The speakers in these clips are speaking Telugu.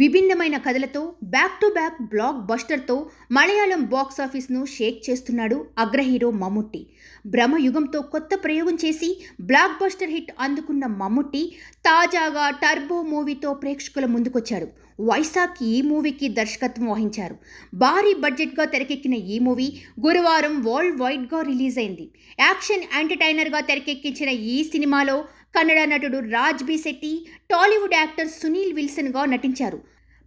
విభిన్నమైన కథలతో బ్యాక్ టు బ్యాక్ బ్లాక్ బస్టర్తో మలయాళం బాక్స్ ఆఫీస్ను షేక్ చేస్తున్నాడు అగ్రహీరో మమ్ముట్టి. బ్రహ్మయుగంతో కొత్త ప్రయోగం చేసి బ్లాక్ బస్టర్ హిట్ అందుకున్న మమ్ముట్టి తాజాగా టర్బో మూవీతో ప్రేక్షకుల ముందుకొచ్చాడు. వైశాఖ్ ఈ మూవీకి దర్శకత్వం వహించారు. భారీ బడ్జెట్గా తెరకెక్కిన ఈ మూవీ గురువారం వరల్డ్ వైడ్గా రిలీజ్ అయింది. యాక్షన్ ఎంటర్టైనర్గా తెరకెక్కించిన ఈ సినిమాలో కన్నడ నటుడు రాజ్ బి శెట్టి, టాలీవుడ్ యాక్టర్ సునీల్ విల్సన్గా నటించారు.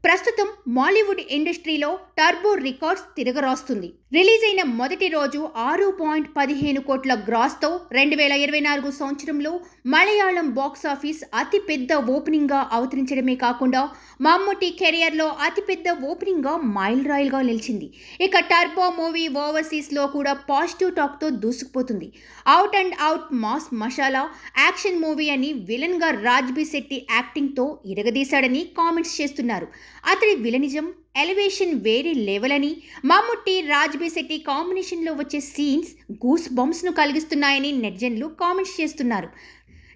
ప్రస్తుతం మాలీవుడ్ ఇండస్ట్రీలో టర్బో రికార్డ్స్ తిరగరాస్తుంది. రిలీజ్ అయిన మొదటి రోజు 6.15 కోట్ల గ్రాస్తో 2024 సంవత్సరంలో మలయాళం బాక్స్ ఆఫీస్ అతిపెద్ద ఓపెనింగ్గా అవతరించడమే కాకుండా మమ్ముట్టి కెరియర్లో అతిపెద్ద ఓపెనింగ్గా మైలురాయిగా నిలిచింది. ఇక టర్బో మూవీ ఓవర్సీస్లో కూడా పాజిటివ్ టాక్తో దూసుకుపోతుంది. Out and out mass masala action movie అని విలన్గా రాజ్ బి శెట్టి యాక్టింగ్తో ఇరగదీశాడని కామెంట్స్ చేస్తున్నారు. అతడి విలనిజం ఎలివేషన్ వేరే లెవెల్ అని, మమ్ముట్టి రాజ్ బి శెట్టి కాంబినేషన్లో వచ్చే సీన్స్ గూస్ బంప్స్ను కలిగిస్తున్నాయని నెటిజన్లు కామెంట్స్ చేస్తున్నారు.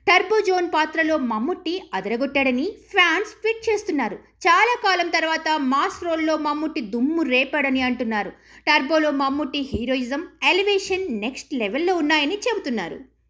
టర్బో జోన్ పాత్రలో మమ్ముట్టి అదరగొట్టాడని ఫ్యాన్స్ ట్వీట్ చేస్తున్నారు. చాలా కాలం తర్వాత మాస్ రోల్లో మమ్ముట్టి దుమ్ము రేపాడని అంటున్నారు. టర్బోలో మమ్ముట్టి హీరోయిజం, ఎలివేషన్ నెక్స్ట్ లెవెల్లో ఉన్నాయని చెబుతున్నారు.